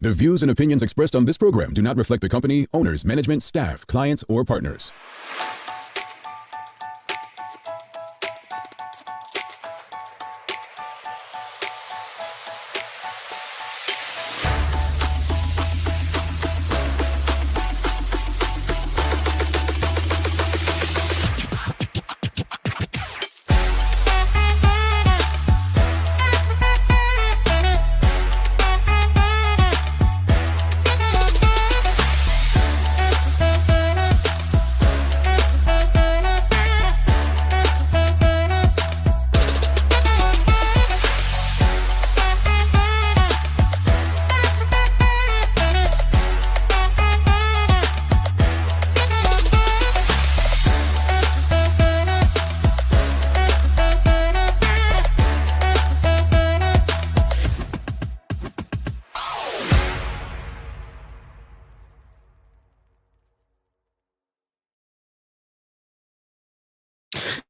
The views and opinions expressed on this program do not reflect the company, owners, management, staff, clients, or partners.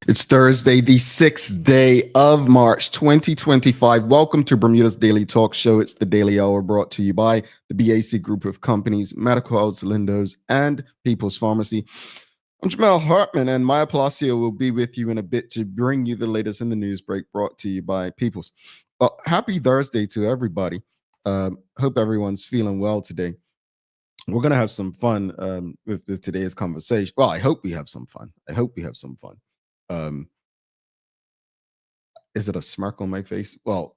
It's Thursday, the 6th day of March, 2025. Welcome to Bermuda's Daily Talk Show. It's the Daily Hour brought to you by the BAC Group of Companies, Medical House, Lindos, and People's Pharmacy. I'm Jamal Hartman, and Maya Palacio will be with you in a bit to bring you the latest in the news break brought to you by People's. Well, happy Thursday to everybody. Hope everyone's feeling well today. We're going to have some fun with today's conversation. Well, I hope we have some fun. Is it a smirk on my face? Well,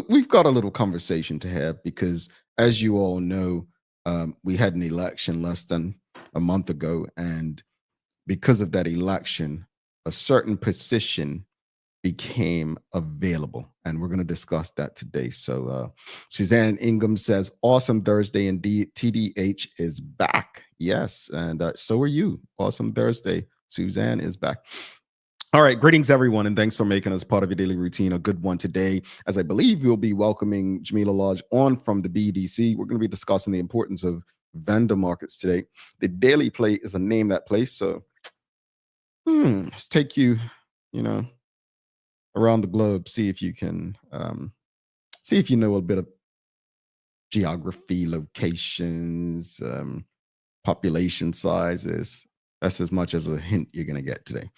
we've got a little conversation to have because, as you all know, we had an election less than a month ago, and because of that election, a certain position became available, and we're going to discuss that today. So Suzanne Ingham says, awesome Thursday indeed. TDH is back. Yes, and so are you. Awesome Thursday. Suzanne is back. All right, greetings everyone, and thanks for making us part of your daily routine. A good one today, as I believe we'll be welcoming Jamila Lodge on from the BDC. We're going to be discussing the importance of vendor markets today. The Daily Play is a name that place, so let's take you, around the globe, see if you can, see if you know a bit of geography, locations, population sizes. That's as much as a hint you're going to get today.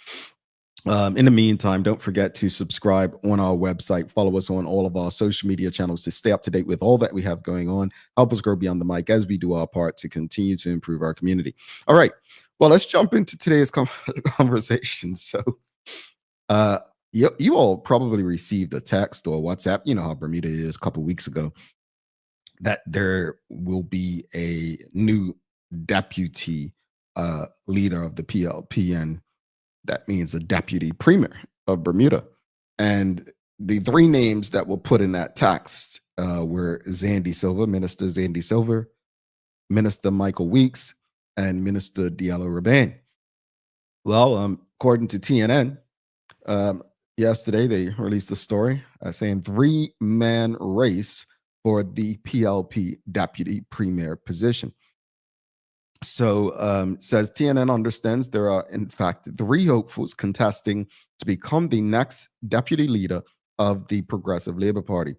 In the meantime, don't forget to subscribe on our website. Follow us on all of our social media channels to stay up to date with all that we have going on. Help us grow beyond the mic as we do our part to continue to improve our community. All right. Well, let's jump into today's conversation. So you all probably received a text or WhatsApp. You know how Bermuda is a couple of weeks ago, that there will be a new deputy leader of the PLP, and that means a deputy premier of Bermuda. And the three names that were put in that text were Zandy Silver, Minister Zandy Silver, Minister Michael Weeks, and Minister Diallo Rabane. Well, according to TNN, yesterday they released a story saying 3-man race for the PLP deputy premier position. So says TNN understands there are, in fact, 3 hopefuls contesting to become the next deputy leader of the Progressive Labour Party.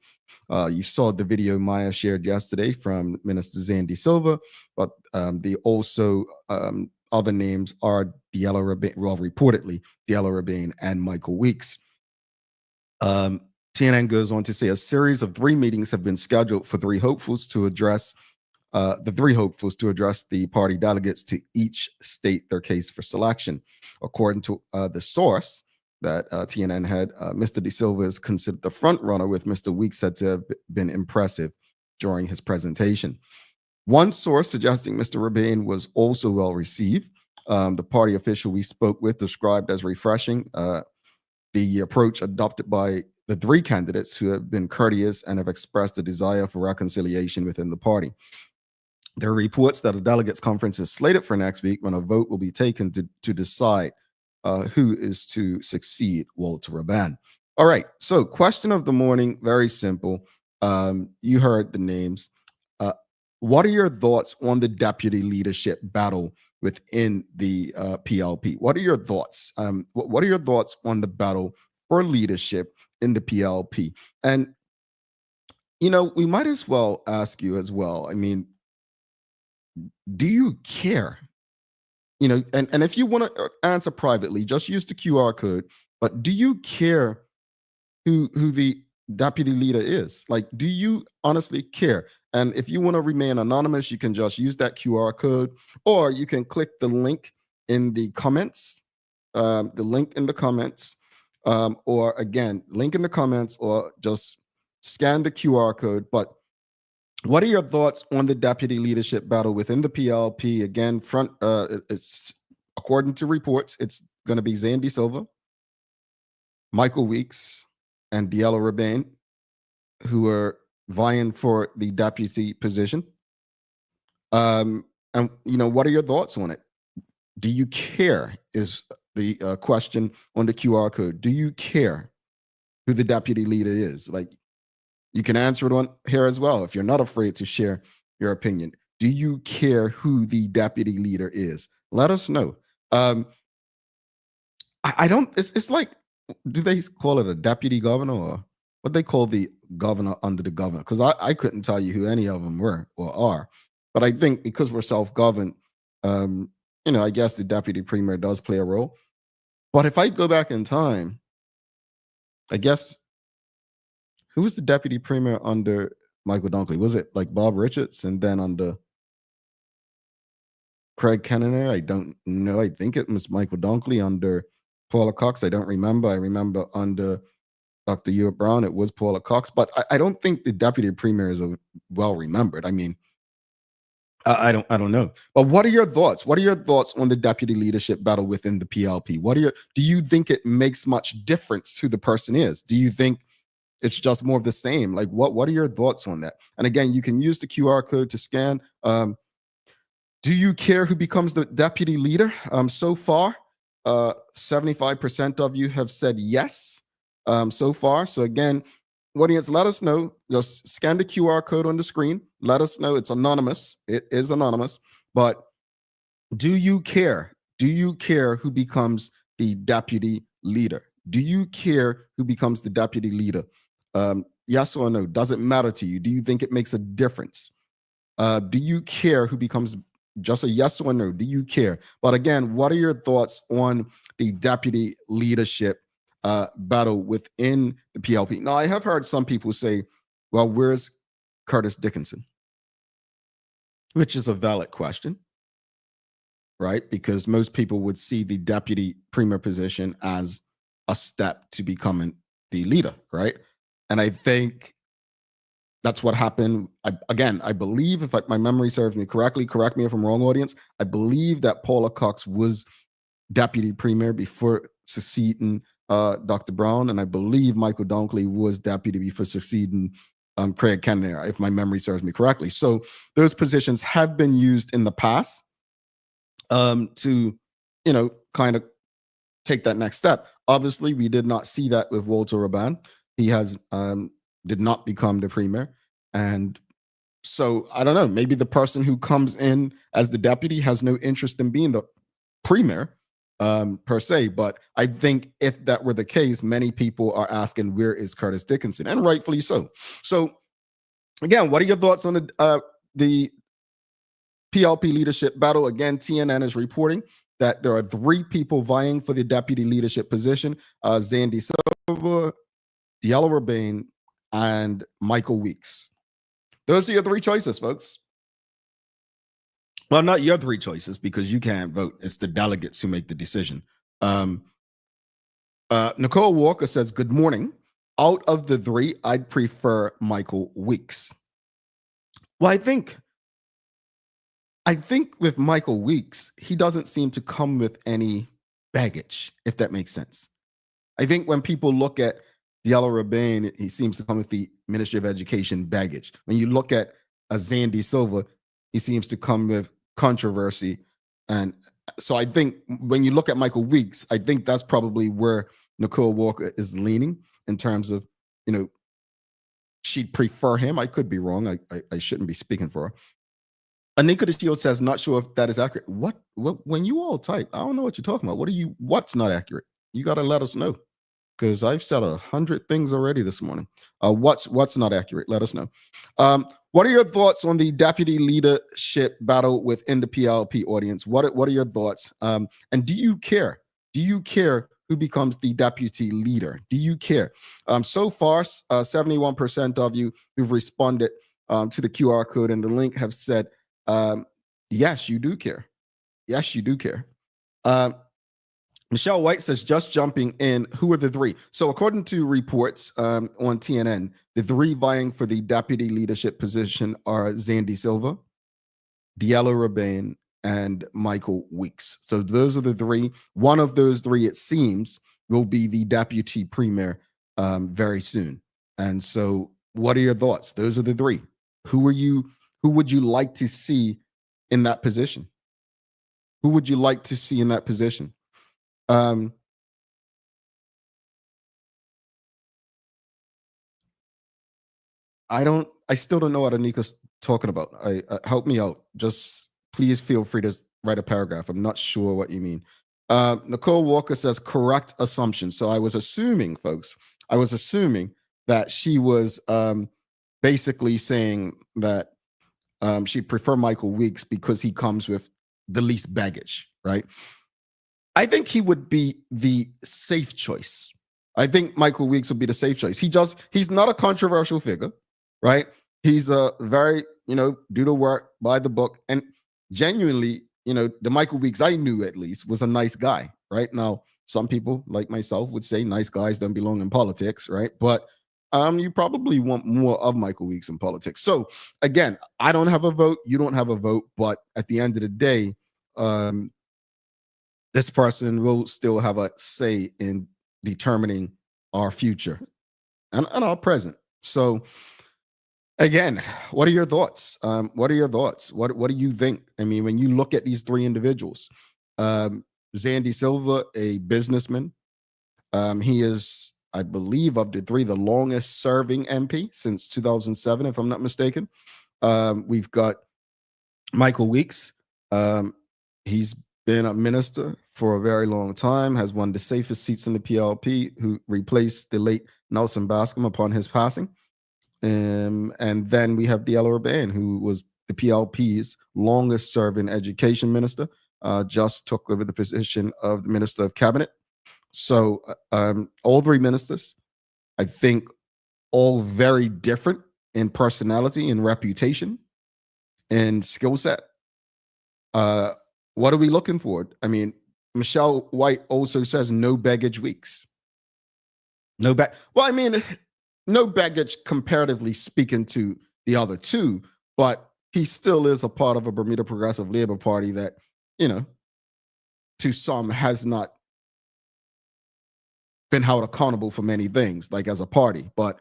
You saw the video Maya shared yesterday from Minister Zandy Silva, but the also other names are Diallo Rabane, well, reportedly Diallo Rabane and Michael Weeks. TNN goes on to say a series of 3 meetings have been scheduled for 3 hopefuls to address the party delegates to each state their case for selection. According to the source that TNN had, Mr. De Silva is considered the front runner, with Mr. Weeks said to have been impressive during his presentation. One source suggesting Mr. Rabane was also well received. The party official we spoke with described as refreshing the approach adopted by the 3 candidates who have been courteous and have expressed a desire for reconciliation within the party. There are reports that a delegates conference is slated for next week, when a vote will be taken to decide who is to succeed Walter Rabane. All right, so question of the morning, very simple. You heard the names. What are your thoughts on the deputy leadership battle within the PLP? What are your thoughts? What are your thoughts on the battle for leadership in the PLP? And we might as well ask you as well. I mean, do you care? And if you want to answer privately, just use the QR code. But do you care who the deputy leader is? Like, do you honestly care? And if you want to remain anonymous, you can just use that QR code, or you can click the link in the comments. Or again, link in the comments, or just scan the QR code. But what are your thoughts on the deputy leadership battle within the PLP? Again, it's according to reports, it's going to be Zandy Silva, Michael Weeks, and Diallo Rabane, who are vying for the deputy position. And what are your thoughts on it? Do you care? Is the question on the QR code. Do you care who the deputy leader is? Like, you can answer it on here as well if you're not afraid to share your opinion. Do you care who the deputy leader is? Let us know. I don't. It's like, do they call it a deputy governor, or what they call the governor under the governor? Because I couldn't tell you who any of them were or are. But I think because we're self-governed, I guess the deputy premier does play a role. But if I go back in time, I guess, who was the deputy premier under Michael Dunkley? Was it like Bob Richards, and then under Craig Kenner? I don't know. I think it was Michael Dunkley under Paula Cox. I don't remember. I remember under Dr. Ewart Brown, it was Paula Cox. But I don't think the deputy premier is well remembered. I mean, I don't know. But what are your thoughts? What are your thoughts on the deputy leadership battle within the PLP? Do you think it makes much difference who the person is? Do you think it's just more of the same? Like, what are your thoughts on that? And again, you can use the QR code to scan. Do you care who becomes the deputy leader? So far, 75% of you have said yes so far. So again, audience, let us know. Just scan the QR code on the screen. Let us know. It's anonymous. It is anonymous. But do you care? Do you care who becomes the deputy leader? Do you care who becomes the deputy leader? Yes or no? Does it matter to you? Do you think it makes a difference? Do you care who becomes? Just a yes or no. Do you care? But again, what are your thoughts on the deputy leadership battle within the PLP? Now, I have heard some people say, well, where's Curtis Dickinson? Which is a valid question, right? Because most people would see the deputy premier position as a step to becoming the leader, right? And I think that's what happened. I believe, if my memory serves me correctly, correct me if I'm wrong, audience, I believe that Paula Cox was deputy premier before succeeding Dr. Brown, and I believe Michael Dunkley was deputy before succeeding Craig Kenner, if my memory serves me correctly. So those positions have been used in the past to, kind of take that next step. Obviously, we did not see that with Walter Rabban. He did not become the premier. And so I don't know, maybe the person who comes in as the deputy has no interest in being the premier per se. But I think if that were the case, many people are asking, where is Curtis Dickinson? And rightfully so. So again, what are your thoughts on the PLP leadership battle? Again, TNN is reporting that there are 3 people vying for the deputy leadership position: Zandy Silva, Diallo Rabane, and Michael Weeks. Those are your 3 choices, folks. Well, not your 3 choices, because you can't vote. It's the delegates who make the decision. Nicole Walker says, good morning. Out of the 3, I'd prefer Michael Weeks. Well, I think with Michael Weeks, he doesn't seem to come with any baggage, if that makes sense. I think when people look at Diallo Rabane, he seems to come with the Ministry of Education baggage. When you look at Zandy Silva, he seems to come with controversy. And so I think when you look at Michael Weeks, I think that's probably where Nicole Walker is leaning in terms of, she'd prefer him. I could be wrong. I shouldn't be speaking for her. Anika the Shield says, not sure if that is accurate. What when you all type, I don't know what you're talking about. What's not accurate? You got to let us know. because I've said 100 things already this morning. What's not accurate? Let us know. What are your thoughts on the deputy leadership battle within the PLP audience? What are your thoughts? And do you care? Do you care who becomes the deputy leader? Do you care? So far, 71% of you who've responded to the QR code and the link have said, yes, you do care. Yes, you do care. Michelle White says, just jumping in, who are the three? So according to reports on TNN, the three vying for the deputy leadership position are Zandy Silva, Diallo Rabane, and Michael Weeks. So those are the three. One of those three, it seems, will be the deputy premier very soon. And so what are your thoughts? Those are the three. Who would you like to see in that position? Who would you like to see in that position? I still don't know what Anika's talking about. Help me out. Just please feel free to write a paragraph. I'm not sure what you mean. Nicole Walker says, correct assumption. So I was assuming, folks, that she was basically saying that she'd prefer Michael Weeks because he comes with the least baggage, right? I think he would be the safe choice. I think Michael Weeks would be the safe choice. He's not a controversial figure, right? He's a very, do the work, by the book. And genuinely, the Michael Weeks I knew at least was a nice guy, right? Now, some people like myself would say nice guys don't belong in politics, right? But you probably want more of Michael Weeks in politics. So again, I don't have a vote. You don't have a vote. But at the end of the day, this person will still have a say in determining our future and our present. So again, what are your thoughts? What are your thoughts? What do you think? I mean, when you look at these three individuals, Zandy Silva, a businessman, he is, I believe, of the three, the longest serving MP since 2007, if I'm not mistaken. We've got Michael Weeks. He's been a minister for a very long time, has one of the safest seats in the PLP, who replaced the late Nelson Bascom upon his passing. And then we have Diallo Rabane, who was the PLP's longest serving education minister, just took over the position of the Minister of Cabinet. So all three ministers, I think, all very different in personality and reputation and skill set. What are we looking for? I mean, Michelle White also says no baggage Weeks. Well, I mean, no baggage comparatively speaking to the other two, but he still is a part of a Bermuda Progressive Labor Party that, to some has not been held accountable for many things, like as a party. But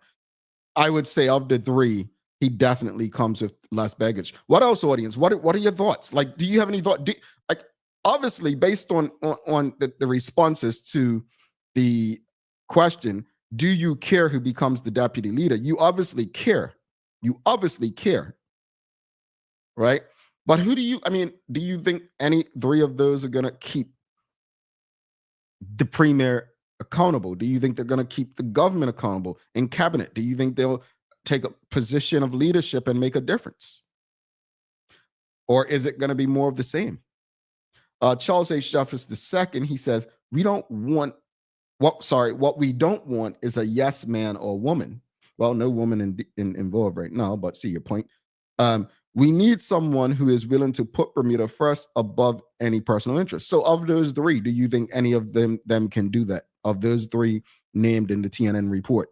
I would say of the three, he definitely comes with less baggage. What else, audience? What are your thoughts? Like, do you have any thought? Obviously, based on the responses to the question, do you care who becomes the deputy leader? You obviously care. Right? But do you think any three of those are going to keep the premier accountable? Do you think they're going to keep the government accountable in cabinet? Do you think they'll take a position of leadership and make a difference? Or is it going to be more of the same? Charles H. Jeffers II, he says, what we don't want is a yes man or woman. Well, no woman involved right now, but see your point. We need someone who is willing to put Bermuda first above any personal interest. So of those three, do you think any of them can do that? Of those three named in the TNN report?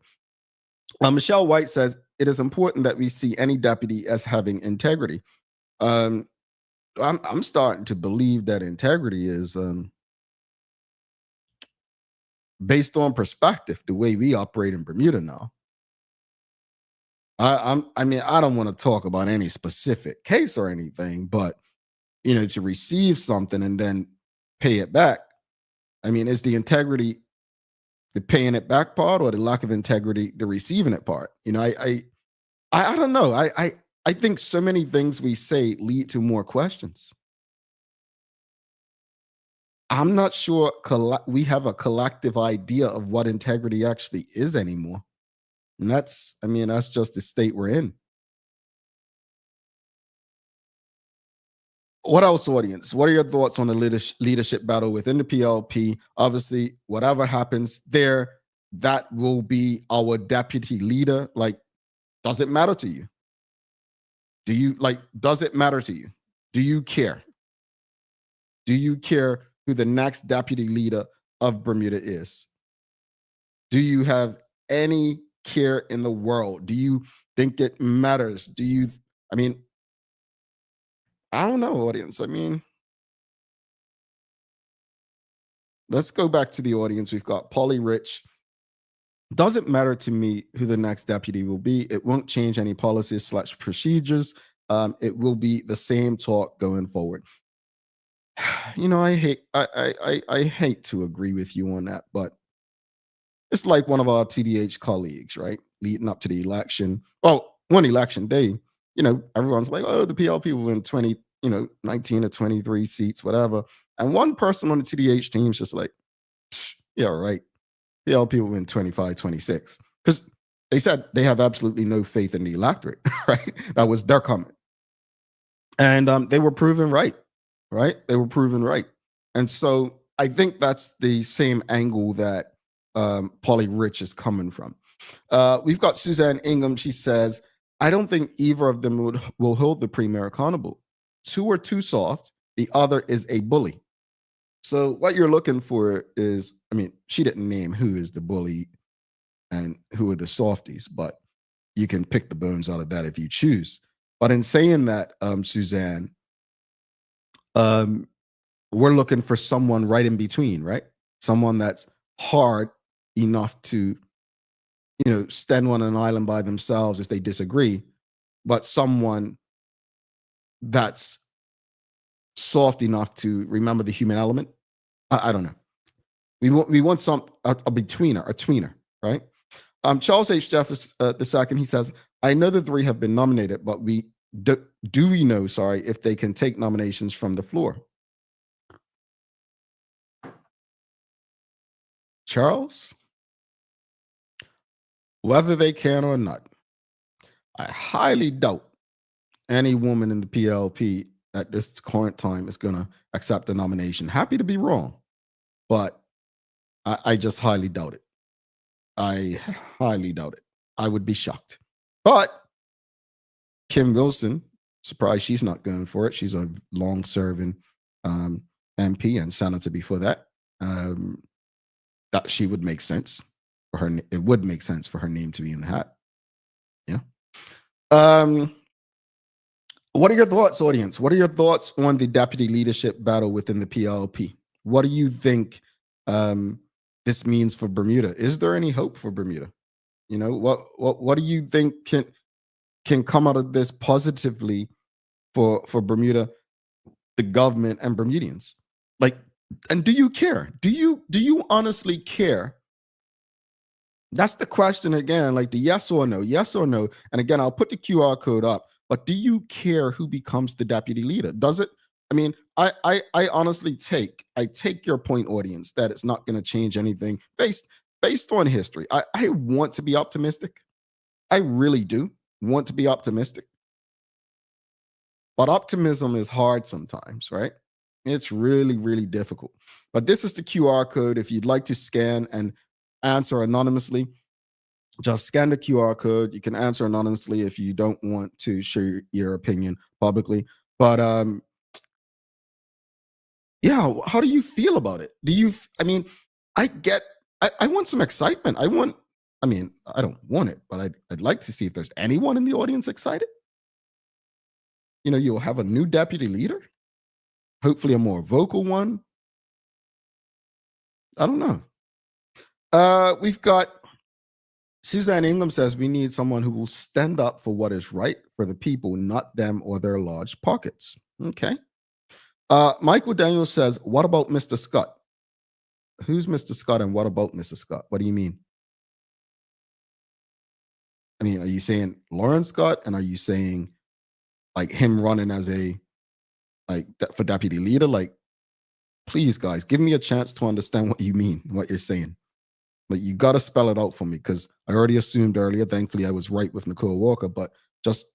Michelle White says, it is important that we see any deputy as having integrity. I'm starting to believe that integrity is based on perspective, the way we operate in Bermuda now. I don't want to talk about any specific case or anything, but to receive something and then pay it back. I mean, is the integrity the paying it back part, or the lack of integrity the receiving it part? I don't know. I think so many things we say lead to more questions. I'm not sure we have a collective idea of what integrity actually is anymore. And that's just the state we're in. What else, audience? What are your thoughts on the leadership battle within the PLP? Obviously, whatever happens there, that will be our deputy leader. Like, does it matter to you? Does it matter to you? Do you care? Do you care who the next deputy leader of Bermuda is? Do you have any care in the world? Do you think it matters? I mean, I don't know, audience. Let's go back to the audience. We've got Polly Rich. Doesn't matter to me who the next deputy will be. It won't change any policies/procedures. It will be the same talk going forward. I hate to agree with you on that, but it's like one of our TDH colleagues, right? Leading up to the election. Well, one election day, everyone's like, oh, the PLP will win 19 or 23 seats, whatever. And one person on the TDH team is just like, yeah, right. PLP will win 25, 26. Because they said they have absolutely no faith in the electorate, right? That was their comment. And they were proven right? They were proven right. And so I think that's the same angle that Polly Rich is coming from. We've got Suzanne Ingham. She says, I don't think either of them will hold the premier accountable. Two are too soft. The other is a bully. So what you're looking for is, she didn't name who is the bully and who are the softies, but you can pick the bones out of that if you choose. But in saying that, Suzanne, we're looking for someone right in between, right? Someone that's hard enough to, stand on an island by themselves if they disagree, but someone that's soft enough to remember the human element. I don't know. We want a betweener, a tweener, right? Charles H. Jeffers II, he says, I know the three have been nominated, but do we know, if they can take nominations from the floor? Charles? Whether they can or not, I highly doubt any woman in the PLP at this current time is going to accept a nomination. Happy to be wrong, but I just highly doubt it. I highly doubt it. I would be shocked. But Kim Wilson, surprised she's not going for it. She's a long-serving MP and senator before that. That she would make sense for her. It would make sense for her name to be in the hat. Yeah. What are your thoughts, audience? What are your thoughts on the deputy leadership battle within the PLP? What do you think this means for Bermuda? Is there any hope for Bermuda? What do you think can come out of this positively for Bermuda, the government, and Bermudians? And do you care? Do you honestly care? That's the question again, like the yes or no. And again, I'll put the QR code up, but do you care who becomes the deputy leader? Does it? I honestly take your point, audience, that it's not going to change anything based on history. I want to be optimistic. I really do want to be optimistic. But optimism is hard sometimes, right? It's really, really difficult. But this is the QR code. If you'd like to scan and answer anonymously, just scan the QR code. You can answer anonymously if you don't want to share your opinion publicly. But yeah, how do you feel about it? I want some excitement. I don't want it, but I'd like to see if there's anyone in the audience excited. You'll have a new deputy leader, hopefully a more vocal one. I don't know. We've got Suzanne Ingham says we need someone who will stand up for what is right for the people, not them or their large pockets. Okay. Michael Daniels says, what about Mr. Scott? Who's Mr. Scott and what about Mr. Scott? What do you mean? Are you saying Lauren Scott? And are you saying like him running as for deputy leader? Like, please, guys, give me a chance to understand what you mean, what you're saying. Like, you got to spell it out for me, because I already assumed earlier. Thankfully, I was right with Nicole Walker. But just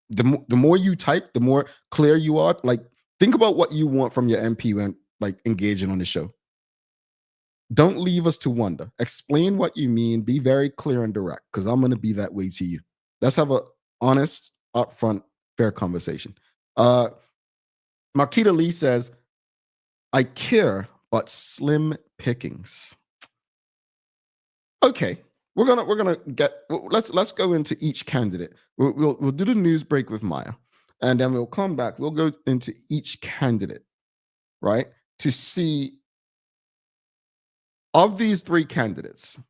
the more you type, the more clear you are. Like, think about what you want from your MP when like engaging on the show. Don't leave us to wonder. Explain what you mean. Be very clear and direct, because I'm going to be that way to you. Let's have a honest, upfront, fair conversation. Marquita Lee says, I care, but slim pickings. Okay, we're gonna get. Let's go into each candidate. We'll do the news break with Maya, and then we'll come back. We'll go into each candidate, right, to see of these three candidates,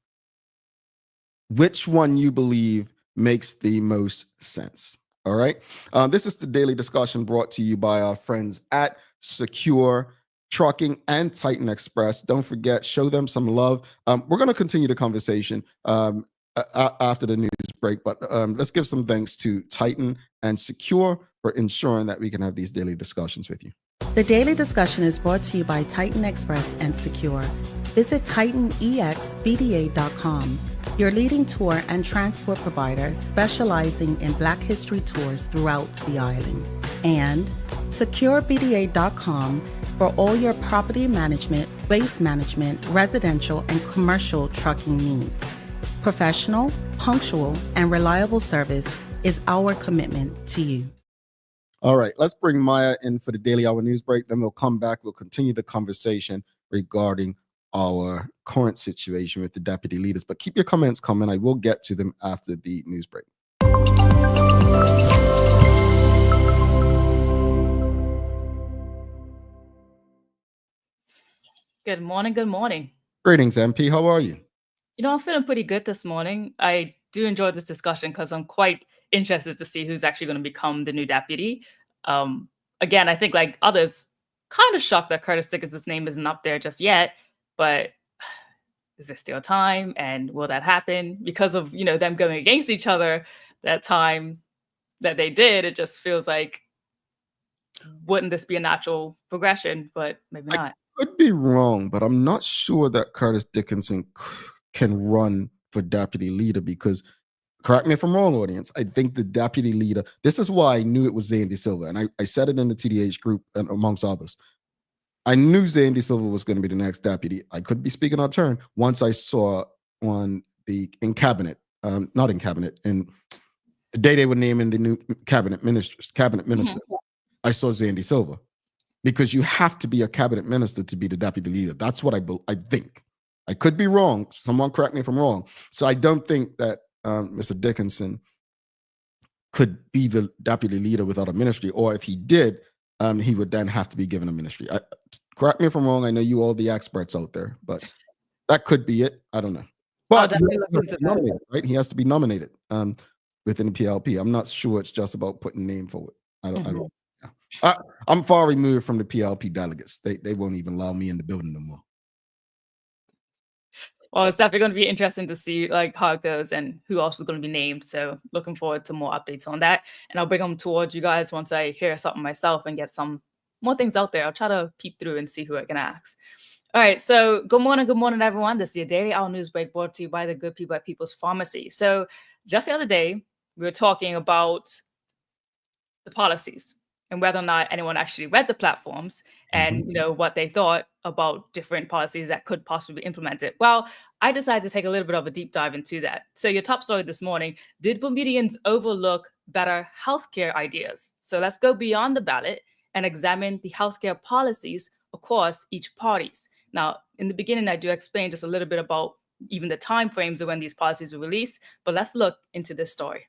which one you believe makes the most sense. All right. This is the daily discussion brought to you by our friends at Secure Trucking and Titan Express. Don't forget, show them some love. We're going to continue the conversation after the news break, but let's give some thanks to Titan and Secure for ensuring that we can have these daily discussions with you. The daily discussion is brought to you by Titan Express and Secure. Visit TitanEXBDA.com, your leading tour and transport provider specializing in Black History tours throughout the island. And SecureBDA.com for all your property management, waste management, residential, and commercial trucking needs. Professional, punctual, and reliable service is our commitment to you. All right, let's bring Maya in for the Daily Hour news break. Then we'll come back. We'll continue the conversation regarding our current situation with the deputy leaders. But keep your comments coming. I will get to them after the news break. Good morning. Good morning. Greetings, MP. How are you? You know, I'm feeling pretty good this morning. I do enjoy this discussion because I'm quite interested to see who's actually going to become the new deputy. Again, I think like others, kind of shocked that Curtis Dickinson's name isn't up there just yet, but is there still time? And will that happen? Because of, you know, them going against each other that time that they did, it just feels like, wouldn't this be a natural progression? But maybe not. I could be wrong, but I'm not sure that Curtis Dickinson can run for deputy leader, because, correct me if I'm wrong, audience, I think the deputy leader, this is why I knew it was Zandy Silva, and I said it in the TDH group and amongst others. I knew Zandy Silva was going to be the next deputy. I could be speaking out of turn once I saw on the not in cabinet, in the day they were naming the new cabinet ministers, I saw Zandy Silva, because you have to be a cabinet minister to be the deputy leader. That's what I think. I could be wrong. Someone correct me if I'm wrong. So I don't think that Mr. Dickinson could be the deputy leader without a ministry, or if he did, he would then have to be given a ministry. Correct me if I'm wrong. I know you all the experts out there, but that could be it. I don't know. But right? He has to be nominated within the PLP. I'm not sure it's just about putting name forward. I don't. I'm far removed from the PLP delegates. They won't even allow me in the building no more. Well, it's definitely going to be interesting to see like how it goes and who else is going to be named. So looking forward to more updates on that. And I'll bring them towards you guys once I hear something myself and get some more things out there. I'll try to peep through and see who I can ask. All right. So good morning, everyone. This is your Daily Hour News Break brought to you by the good people at People's Pharmacy. So just the other day, we were talking about the policies and whether or not anyone actually read the platforms and you know what they thought about different policies that could possibly be implemented. Well, I decided to take a little bit of a deep dive into that. So your top story this morning, did Bermudians overlook better healthcare ideas? So let's go beyond the ballot and examine the healthcare policies across each parties. Now, in the beginning, I do explain just a little bit about even the time frames of when these policies were released, but let's look into this story.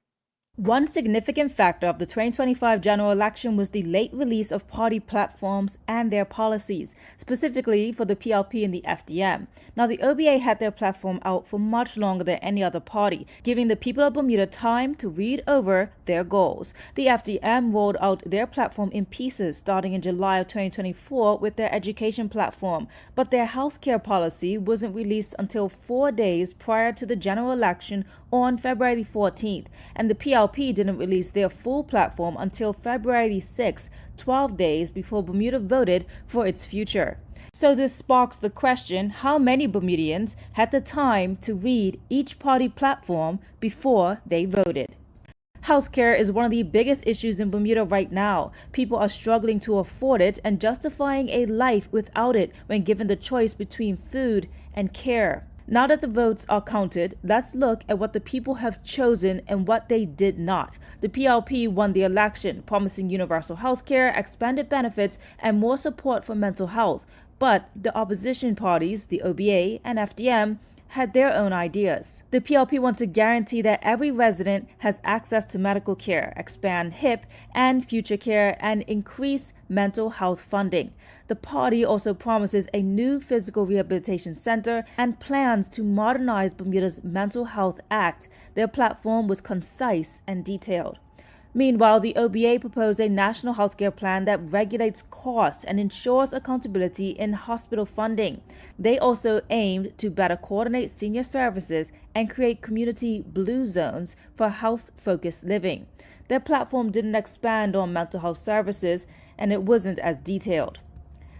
One significant factor of the 2025 general election was the late release of party platforms and their policies, specifically for the PLP and the FDM. Now, the OBA had their platform out for much longer than any other party, giving the people of Bermuda time to read over their goals. The FDM rolled out their platform in pieces starting in July of 2024 with their education platform, but their healthcare policy wasn't released until 4 days prior to the general election on February 14th, and the PLP didn't release their full platform until February 6th, 12 days before Bermuda voted for its future. So this sparks the question, how many Bermudians had the time to read each party platform before they voted? Healthcare is one of the biggest issues in Bermuda right now. People are struggling to afford it and justifying a life without it when given the choice between food and care. Now that the votes are counted, let's look at what the people have chosen and what they did not. The PLP won the election, promising universal health care, expanded benefits, and more support for mental health. But the opposition parties, the OBA and FDM, had their own ideas. The PLP want to guarantee that every resident has access to medical care, expand HIP and future care, and increase mental health funding. The party also promises a new physical rehabilitation center and plans to modernize Bermuda's Mental Health Act. Their platform was concise and detailed. Meanwhile, the OBA proposed a national healthcare plan that regulates costs and ensures accountability in hospital funding. They also aimed to better coordinate senior services and create community blue zones for health-focused living. Their platform didn't expand on mental health services, and it wasn't as detailed.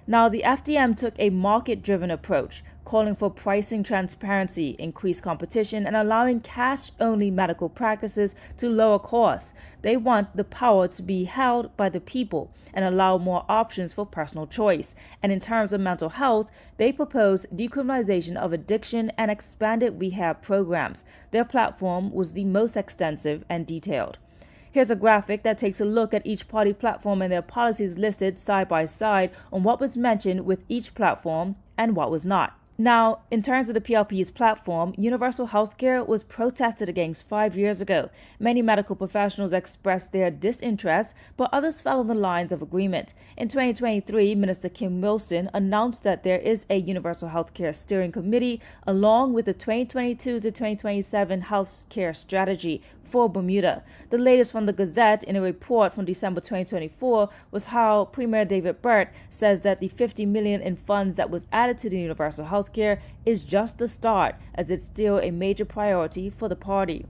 Now, the FDM took a market-driven approach, calling for pricing transparency, increased competition, and allowing cash-only medical practices to lower costs. They want the power to be held by the people and allow more options for personal choice. And in terms of mental health, they propose decriminalization of addiction and expanded rehab programs. Their platform was the most extensive and detailed. Here's a graphic that takes a look at each party platform and their policies listed side by side on what was mentioned with each platform and what was not. Now, in terms of the PLP's platform, universal healthcare was protested against 5 years ago. Many medical professionals expressed their disinterest, but others fell on the lines of agreement. In 2023, Minister Kim Wilson announced that there is a universal healthcare steering committee along with the 2022 to 2027 healthcare strategy for Bermuda. The latest from the Gazette in a report from December 2024 was how Premier David Burt says that the $50 million in funds that was added to the universal healthcare is just the start, as it's still a major priority for the party.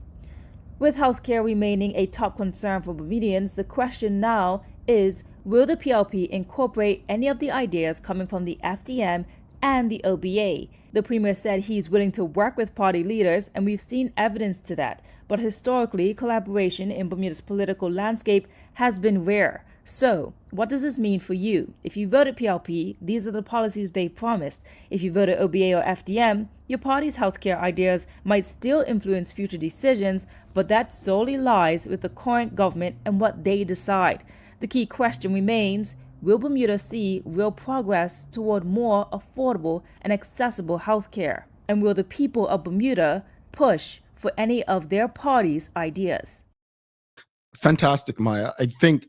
With healthcare remaining a top concern for Bermudians, the question now is, will the PLP incorporate any of the ideas coming from the FDM and the OBA? The Premier said he's willing to work with party leaders, and we've seen evidence to that. But historically, collaboration in Bermuda's political landscape has been rare. So, what does this mean for you? If you voted PLP, these are the policies they promised. If you voted OBA or FDM, your party's healthcare ideas might still influence future decisions, but that solely lies with the current government and what they decide. The key question remains, will Bermuda see real progress toward more affordable and accessible healthcare? And will the people of Bermuda push for any of their party's ideas? Fantastic, Maya. I think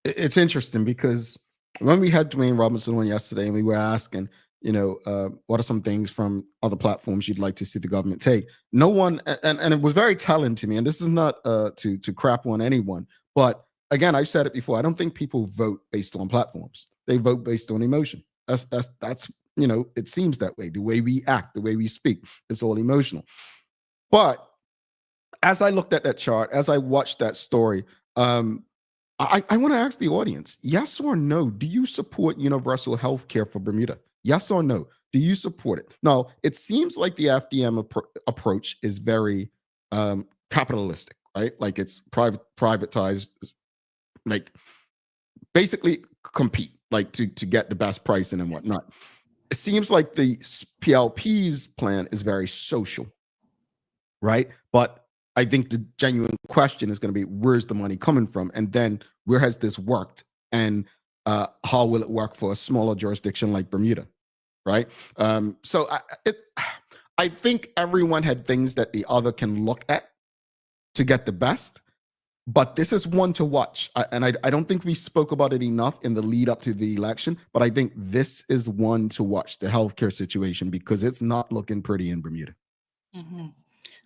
it's interesting because when we had Dwayne Robinson on yesterday and we were asking, what are some things from other platforms you'd like to see the government take? No one, and it was very telling to me, and this is not to crap on anyone, but again, I've said it before, I don't think people vote based on platforms. They vote based on emotion. That's it seems that way. The way we act, the way we speak, it's all emotional. But as I looked at that chart, as I watched that story, I want to ask the audience, yes or no, do you support universal health care for Bermuda? Yes or no? Do you support it? No, it seems like the FDM approach is very capitalistic, right? Like it's privatized, like basically compete, like to get the best pricing and whatnot. It seems like the PLP's plan is very social, right? But I think the genuine question is going to be, where's the money coming from? And then where has this worked? And how will it work for a smaller jurisdiction like Bermuda, right? So I think everyone had things that the other can look at to get the best. But this is one to watch. And I don't think we spoke about it enough in the lead up to the election, but I think this is one to watch, the healthcare situation, because it's not looking pretty in Bermuda. Mm-hmm.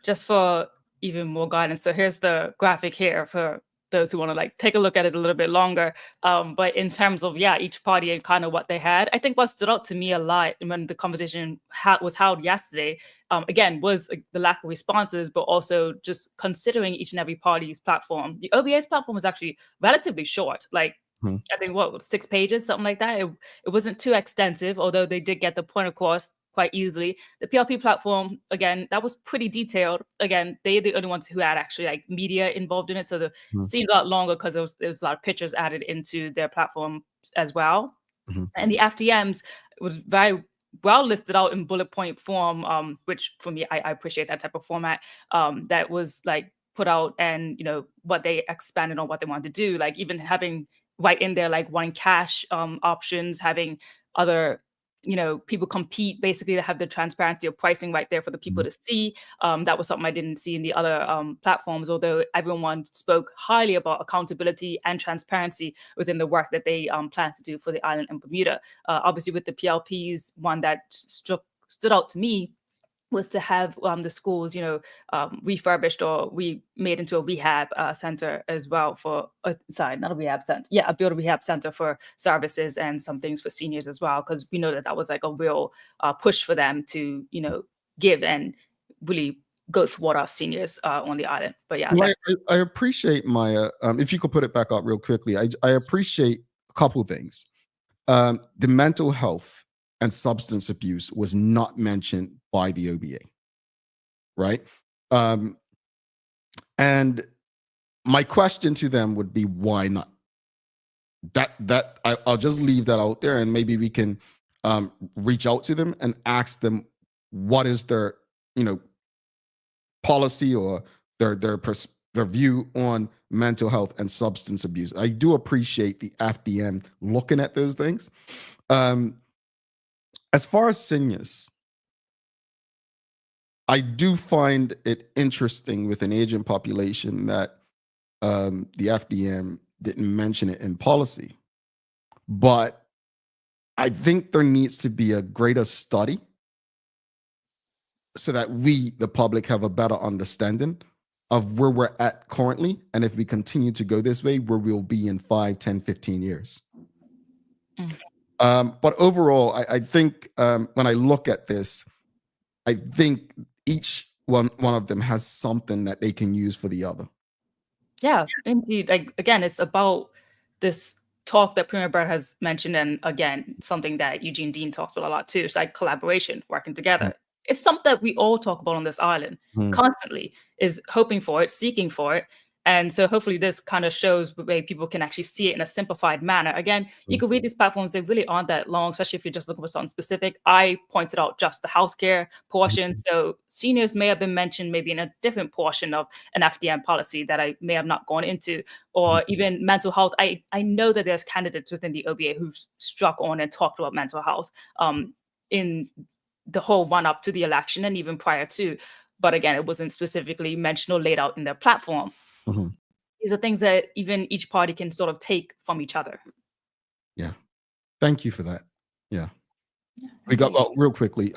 Just for even more guidance. So here's the graphic here for those who want to take a look at it a little bit longer. But in terms of, each party and kind of what they had, I think what stood out to me a lot when the conversation was held yesterday, again, was the lack of responses, but also just considering each and every party's platform. The OBA's platform was actually relatively short, Mhm. I think what 6 pages, something like that. It wasn't too extensive, although they did get the point across quite easily. The PLP platform, again, that was pretty detailed. Again, they're the only ones who had actually like media involved in it, so the Mhm. scenes got longer because there was a lot of pictures added into their platform as well. Mhm. And the FDMs was very well listed out in bullet point form, which for me, I appreciate that type of format. That was like put out, and what they expanded on, what they wanted to do, like even having right in there, like wanting cash options, having other people compete, basically to have the transparency of pricing right there for the people Mhm. to see. That was something I didn't see in the other platforms, although everyone spoke highly about accountability and transparency within the work that they plan to do for the island and Bermuda. Obviously, with the PLPs, one that stood out to me was to have the schools, refurbished or made into a rehab center as well for, sorry, not a rehab center. Yeah, build a rehab center for services and some things for seniors as well, because we know that that was like a real push for them to, give and really go toward our seniors on the island. But yeah, Well, that's I appreciate Maya. If you could put it back up real quickly, I appreciate a couple things. The mental health and substance abuse was not mentioned by the OBA, right? Um, and my question to them would be, why not? I'll just leave that out there, and maybe we can reach out to them and ask them what is their policy or their view on mental health and substance abuse. I do appreciate the FDM looking at those things. As far as seniors, I do find it interesting with an aging population that the FDM didn't mention it in policy. But I think there needs to be a greater study so that we, the public, have a better understanding of where we're at currently. And if we continue to go this way, where we'll be in 5, 10, 15 years. Mm. But overall, I think when I look at this, I think each one of them has something that they can use for the other. Yeah, indeed. Like again, it's about this talk that Premier Bird has mentioned, and again, something that Eugene Dean talks about a lot too. It's like collaboration, working together. It's something that we all talk about on this island Mhm. constantly, is hoping for it, seeking for it. And so hopefully this kind of shows the way people can actually see it in a simplified manner. Again, you can read these platforms, they really aren't that long, especially if you're just looking for something specific. I pointed out just the healthcare portion. So seniors may have been mentioned maybe in a different portion of an FDM policy that I may have not gone into, or even mental health. I know that there's candidates within the OBA who've struck on and talked about mental health in the whole run up to the election and even prior to. But again, it wasn't specifically mentioned or laid out in their platform. Mhm. These are things that even each party can sort of take from each other. Yeah. Thank you for that. Yeah. Yeah, We got indeed. real quickly.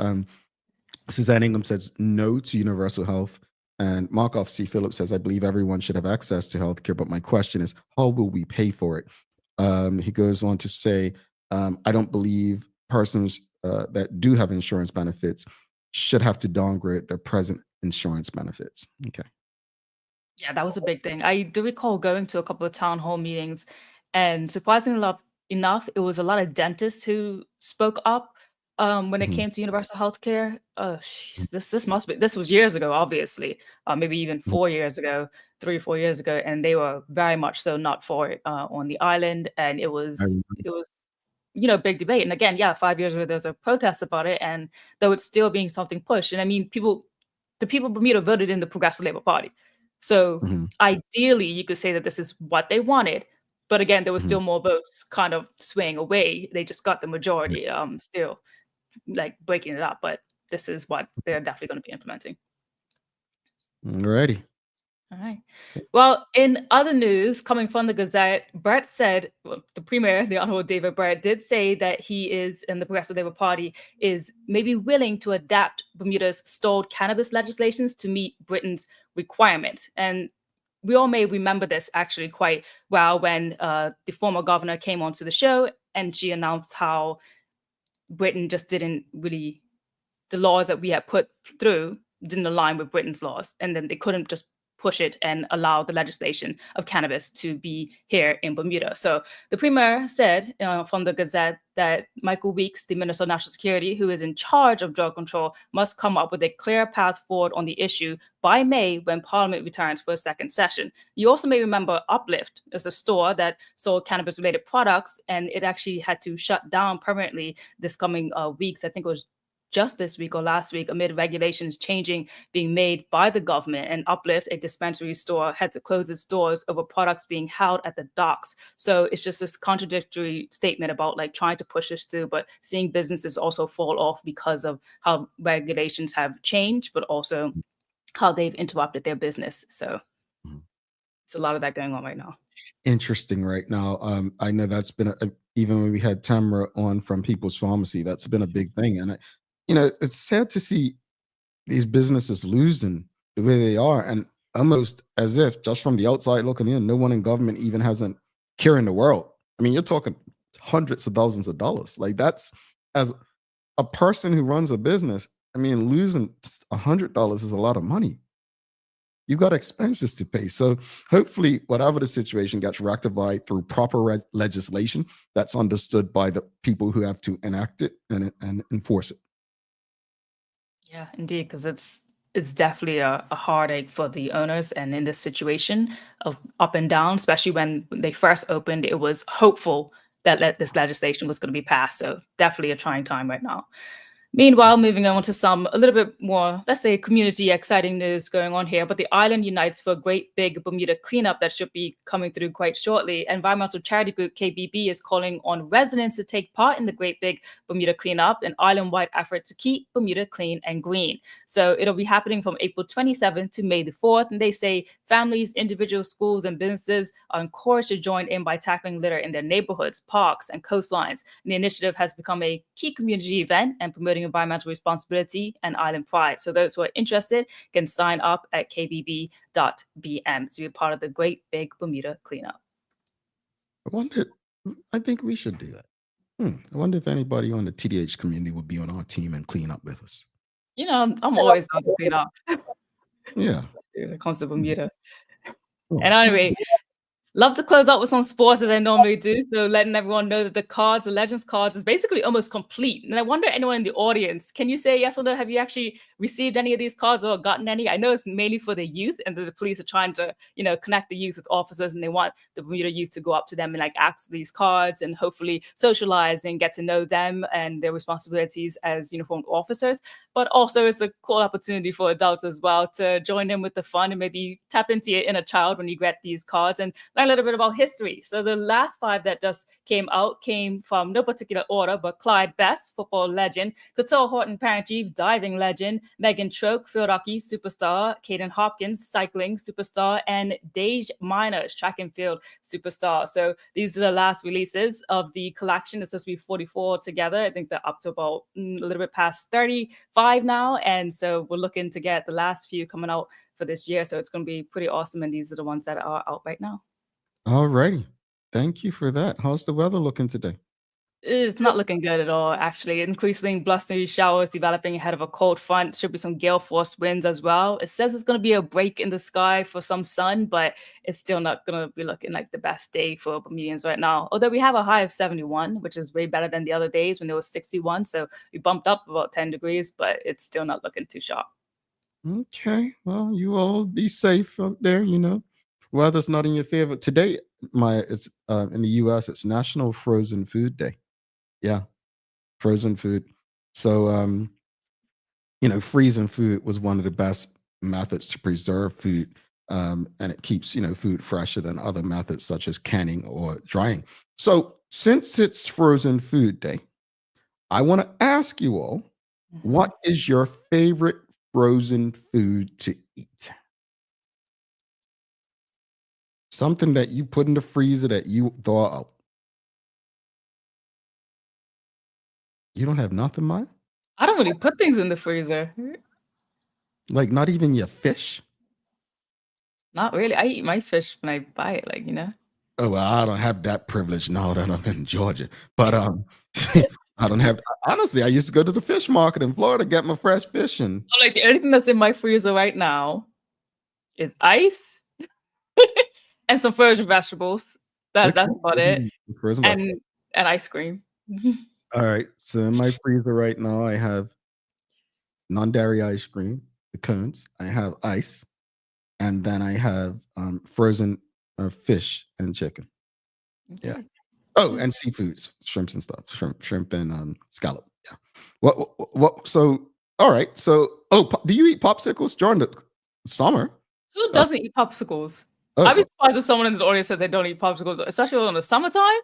Suzanne Ingham says no to universal health. And Markov C. Phillips says, I believe everyone should have access to healthcare, but my question is, how will we pay for it? He goes on to say, I don't believe persons that do have insurance benefits should have to downgrade their present insurance benefits. Okay. Yeah, that was a big thing. I do recall going to a couple of town hall meetings, and surprisingly enough, it was a lot of dentists who spoke up when it Mhm. came to universal healthcare. This was years ago, obviously, maybe even Mhm. 4 years ago, 3 or 4 years ago, and they were very much so not for it on the island, and it I was remember. it was big debate. And again, yeah, 5 years ago there was a protest about it, and though it's still being something pushed. And I mean, the people of Bermuda voted in the Progressive Labor Party. So Mhm. ideally, you could say that this is what they wanted. But again, there was Mhm. still more votes kind of swaying away. They just got the majority, still like breaking it up. But this is what they're definitely going to be implementing. Alrighty. All right. Well, in other news coming from the Gazette, Brett said, well, the Premier, the Honorable David Brett, did say that he is, in the Progressive Labour Party, is maybe willing to adapt Bermuda's stalled cannabis legislations to meet Britain's requirement. And we all may remember this actually quite well when the former governor came onto the show and she announced how Britain just didn't really, the laws that we had put through didn't align with Britain's laws. And then they couldn't just push it and allow the legislation of cannabis to be here in Bermuda. So the premier said from the Gazette that Michael Weeks, the Minister of National Security, who is in charge of drug control, must come up with a clear path forward on the issue by May when Parliament returns for a second session. You also may remember Uplift is a store that sold cannabis-related products, and it actually had to shut down permanently this coming weeks. I think it was just this week or last week, amid regulations being made by the government. And Uplift, a dispensary store, had to close its doors over products being held at the docks. So it's just this contradictory statement about like trying to push this through, but seeing businesses also fall off because of how regulations have changed, but also how they've interrupted their business. So it's a lot of that going on right now. Interesting right now. I know that's been even when we had Tamara on from People's Pharmacy, that's been a big thing. And it's sad to see these businesses losing the way they are, and almost as if just from the outside looking in, no one in government even hasn't care in the world. I mean, you're talking hundreds of thousands of dollars. Like, that's, as a person who runs a business, I mean, losing $100 is a lot of money. You've got expenses to pay. So hopefully, whatever the situation gets rectified through proper legislation that's understood by the people who have to enact it and enforce it. Yeah, indeed, because it's definitely a heartache for the owners. And in this situation of up and down, especially when they first opened, it was hopeful that this legislation was going to be passed. So definitely a trying time right now. Meanwhile, moving on to a little bit more, let's say, community exciting news going on here. But the island unites for a great big Bermuda cleanup that should be coming through quite shortly. Environmental charity group KBB is calling on residents to take part in the great big Bermuda cleanup, an island-wide effort to keep Bermuda clean and green. So it'll be happening from April 27th to May the 4th. And they say families, individuals, schools, and businesses are encouraged to join in by tackling litter in their neighborhoods, parks, and coastlines. And the initiative has become a key community event and promoting environmental responsibility and island pride. So those who are interested can sign up at kbb.bm to be a part of the great big Bermuda cleanup. I think we should do that. I wonder if anybody on the TDH community would be on our team and clean up with us. I'm always down to clean up. Yeah. When it comes to Bermuda. And anyway, love to close out with some sports as I normally do. So letting everyone know that the Legends cards is basically almost complete. And I wonder, anyone in the audience, can you say yes or no? Have you actually received any of these cards or gotten any? I know it's mainly for the youth, and the police are trying to, connect the youth with officers, and they want the Bermuda youth to go up to them and ask these cards and hopefully socialize and get to know them and their responsibilities as uniformed officers. But also it's a cool opportunity for adults as well to join in with the fun and maybe tap into your inner child when you get these cards and learn a little bit about history. So the last 5 that just came from no particular order, but Clyde Best, football legend, Couture Horton Parent-Chief, diving legend, Megan Troke, field hockey superstar, Caden Hopkins, cycling superstar, and Dage Miners, track and field superstar. So these are the last releases of the collection. It's supposed to be 44 together. I think they're up to about a little bit past 35 now. And so we're looking to get the last few coming out for this year. So it's going to be pretty awesome. And these are the ones that are out right now. All righty. Thank you for that. How's the weather looking today? It's not looking good at all, actually. Increasing blustery showers developing ahead of a cold front. Should be some gale force winds as well. It says it's going to be a break in the sky for some sun, but it's still not going to be looking like the best day for Bermudians right now. Although we have a high of 71, which is way better than the other days when it was 61. So we bumped up about 10 degrees, but it's still not looking too sharp. Okay. Well, you all be safe out there, Weather's not in your favor. Today, it's in the US, it's National Frozen Food Day. Yeah, frozen food. So, freezing food was one of the best methods to preserve food, and it keeps, food fresher than other methods such as canning or drying. So, since it's Frozen Food Day, I want to ask you all, what is your favorite frozen food to eat? Something that you put in the freezer that you thaw out. You don't have nothing, Maya? I don't really put things in the freezer. Like, not even your fish? Not really. I eat my fish when I buy it, Oh, well, I don't have that privilege now that I'm in Georgia. But I don't have, honestly, I used to go to the fish market in Florida, get my fresh fish. And the only thing that's in my freezer right now is ice and some frozen vegetables. That's about it. Frozen And vegetables. ice cream. All right. So in my freezer right now, I have non-dairy ice cream, the cones. I have ice, and then I have frozen fish and chicken. Yeah. Okay. Oh, and seafoods, shrimps and stuff, shrimp and scallop. Yeah. What? So, all right. So, do you eat popsicles during the summer? Who doesn't eat popsicles? Oh, I'd be surprised if someone in this audience says they don't eat popsicles, especially in the summertime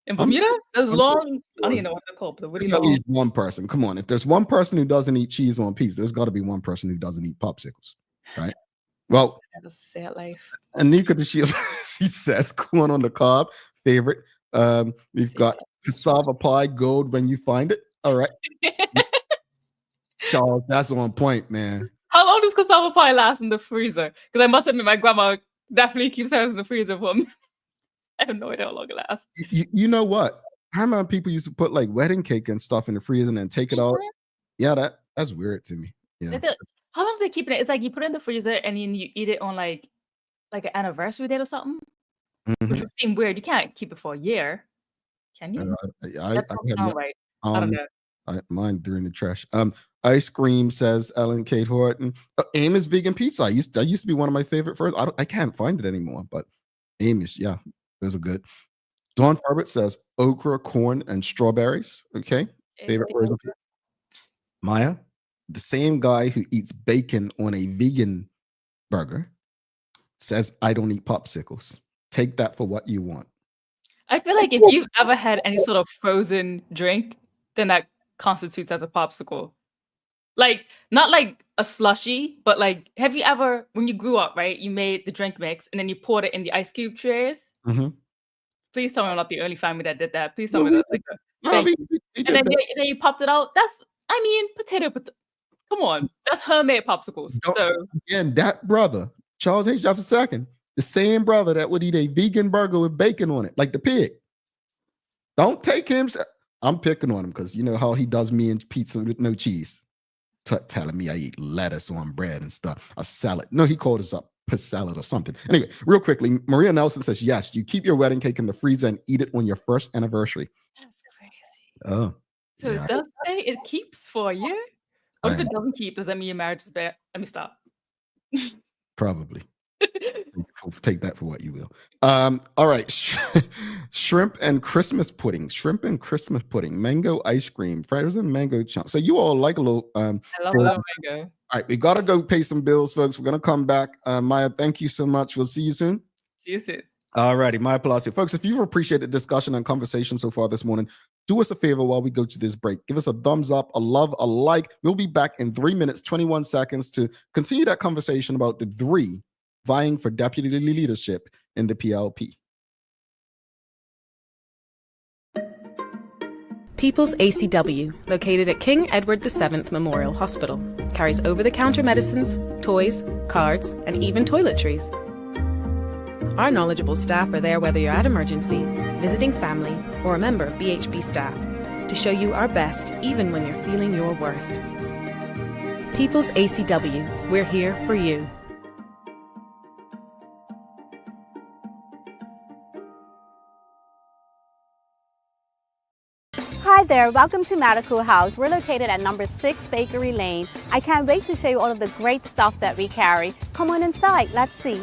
in Bermuda. There's long, I don't even know what they're called, but they're really there's at long. least one person. Come on, if there's one person who doesn't eat cheese on pizza, there's got to be one person who doesn't eat popsicles, right? Well, That's a sad life. Anika, she says corn on the cob, favorite. We've got cassava pie, gold when you find it. All right, Charles, that's on point, man. How long does cassava pie last in the freezer? Because I must admit, my grandma definitely keeps hers in the freezer for me. I have no idea how long it lasts. You know what? I remember people used to put like wedding cake and stuff in the freezer and then take it out. Yeah, that's weird to me. Yeah. How long do they keep it? It's like you put it in the freezer and then you eat it on like an anniversary date or something. Which would seem weird. You can't keep it for a year, can you? That doesn't sound right. I don't know. Mine during the trash. Ice cream, says Ellen Kate Horton. Amos vegan pizza. That used to be one of my favorite first. I can't find it anymore, but Amos, yeah, those are good. Dawn Farbert says okra, corn, and strawberries. Okay, favorite version. Maya, the same guy who eats bacon on a vegan burger, says I don't eat popsicles. Take that for what you want. I feel like if you've ever had any sort of frozen drink, then that constitutes as a popsicle. Like, not like a slushy, but like, have you ever, when you grew up, right, you made the drink mix and then you poured it in the ice cube trays? Please tell me I'm not the only family that did that. Please tell me that's like and then you popped it out. Potato. Come on, that's homemade popsicles. So again, that brother, Charles H. Jefferson II, the same brother that would eat a vegan burger with bacon on it, like the pig. Don't take him. I'm picking on him because you know how he does me and pizza with no cheese. Telling me I eat lettuce on bread and stuff. A salad. No, he called us up a salad or something. Anyway, real quickly, Maria Nelson says, yes, you keep your wedding cake in the freezer and eat it on your first anniversary. That's crazy. Oh. So it does say it keeps for a year? What if it doesn't keep? Does that mean your marriage is bad? Let me stop. Probably. Take that for what you will. All right. Shrimp and Christmas pudding. Mango ice cream. Frozen mango chunks. So you all like a little I love a little mango. All right, we gotta go pay some bills, folks. We're gonna come back. Maya, thank you so much. We'll see you soon. See you soon. All righty, Maya Palacio. Folks, if you've appreciated the discussion and conversation so far this morning, do us a favor while we go to this break. Give us a thumbs up, a love, a like. We'll be back in 3 minutes, 21 seconds to continue that conversation about the three vying for deputy leadership in the PLP. People's ACW, located at King Edward VII Memorial Hospital, carries over-the-counter medicines, toys, cards, and even toiletries. Our knowledgeable staff are there whether you're at emergency, visiting family, or a member of BHB staff, to show you our best even when you're feeling your worst. People's ACW, we're here for you. Hi there, welcome to Medical House. We're located at number 6 Bakery Lane. I can't wait to show you all of the great stuff that we carry. Come on inside, let's see.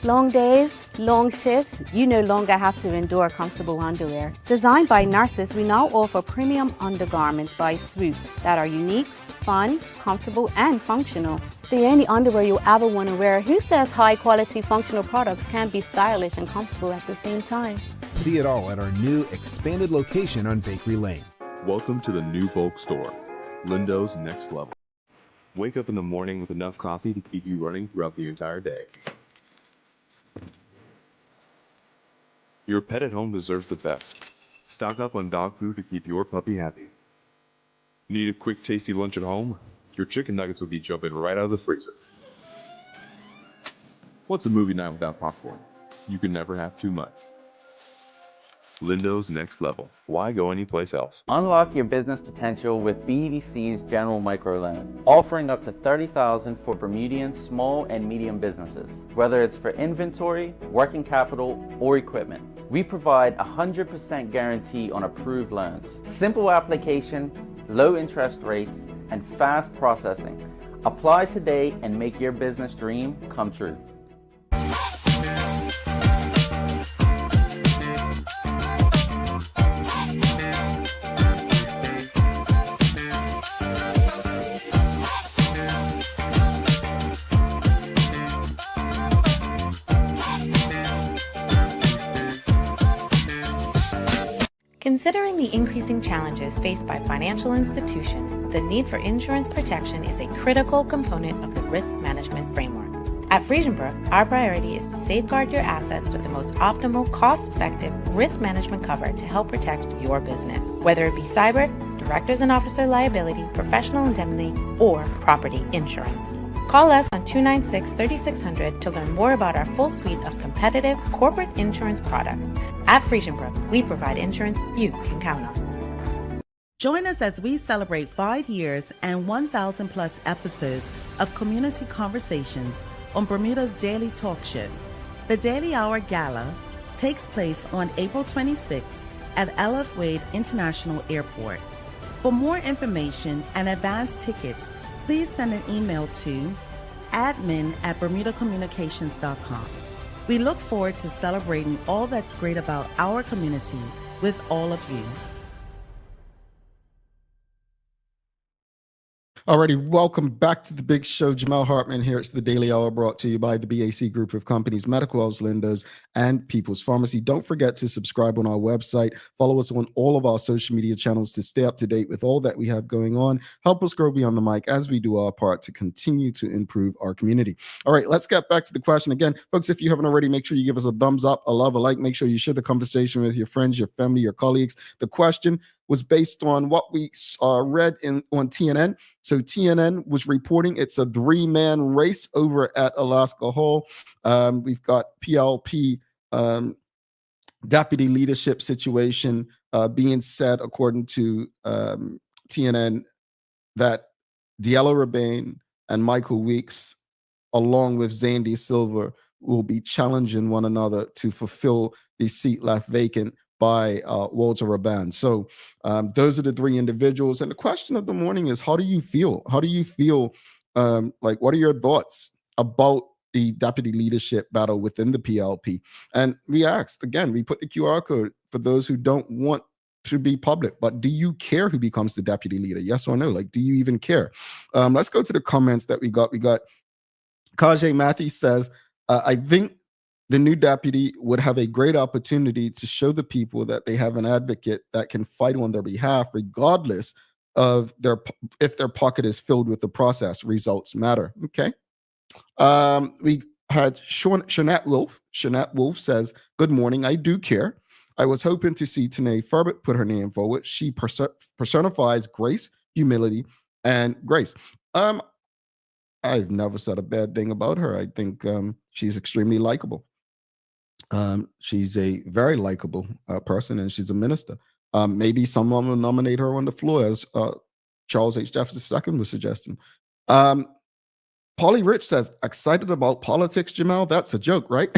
Long days, long shifts, you no longer have to endure comfortable underwear. Designed by nurses, we now offer premium undergarments by Swoop that are unique, fun, comfortable, and functional. The only underwear you'll ever want to wear. Who says high quality functional products can't be stylish and comfortable at the same time? See it all at our new expanded location on Bakery Lane. Welcome to the new bulk store, Lindo's Next Level. Wake up in the morning with enough coffee to keep you running throughout the entire day. Your pet at home deserves the best. Stock up on dog food to keep your puppy happy. Need a quick tasty lunch at home? Your chicken nuggets will be jumping right out of the freezer. What's a movie night without popcorn? You can never have too much. Lindo's next level. Why go anyplace else? Unlock your business potential with BDC's General Microloan, offering up to $30,000 for Bermudian small and medium businesses, whether it's for inventory, working capital, or equipment. We provide 100% guarantee on approved loans, simple application, low interest rates, and fast processing. Apply today and make your business dream come true. Considering the increasing challenges faced by financial institutions, the need for insurance protection is a critical component of the risk management framework. At Friesenbrook, our priority is to safeguard your assets with the most optimal, cost-effective risk management cover to help protect your business, whether it be cyber, directors and officer liability, professional indemnity, or property insurance. Call us on 296-3600 to learn more about our full suite of competitive corporate insurance products. At Friesenbrook, we provide insurance you can count on. Join us as we celebrate 5 years and 1,000 plus episodes of community conversations on Bermuda's daily talk show. The Daily Hour Gala takes place on April 26th at L.F. Wade International Airport. For more information and advance tickets, please send an email to admin@bermudacommunications.com. We look forward to celebrating all that's great about our community with all of you. Alrighty, welcome back to the big show. Jamal Hartman here. It's the Daily Hour brought to you by the BAC Group of Companies, Medical House, Lindos, and People's Pharmacy. Don't forget to subscribe on our website. Follow us on all of our social media channels to stay up to date with all that we have going on. Help us grow beyond the mic as we do our part to continue to improve our community. All right, let's get back to the question again. Folks, if you haven't already, make sure you give us a thumbs up, a love, a like. Make sure you share the conversation with your friends, your family, your colleagues. The question was based on what we read on TNN. So TNN was reporting it's a 3-man race over at Alaska Hall. We've got PLP deputy leadership situation being said, according to TNN, that Diallo Rebane and Michael Weeks, along with Zandy Silver, will be challenging one another to fulfill the seat left vacant by Walter Raban. So those are the 3 individuals. And the question of the morning is, how do you feel? How do you feel? What are your thoughts about the deputy leadership battle within the PLP? And we asked, again, we put the QR code for those who don't want to be public, but do you care who becomes the deputy leader? Yes or no? Like, do you even care? Let's go to the comments that we got. We got Kajay Matthews says, I think the new deputy would have a great opportunity to show the people that they have an advocate that can fight on their behalf, regardless of if their pocket is filled with the process. Results matter. Okay. We had Shanette Wolf. Shanette Wolf says, good morning. I do care. I was hoping to see Tanae Furbett put her name forward. She personifies grace, humility, and grace. I've never said a bad thing about her. I think she's extremely likable. She's a very likable person, and she's a minister. Maybe someone will nominate her on the floor, as Charles H. Jefferson II was suggesting. Polly Rich says, excited about politics, Jamal? That's a joke, right?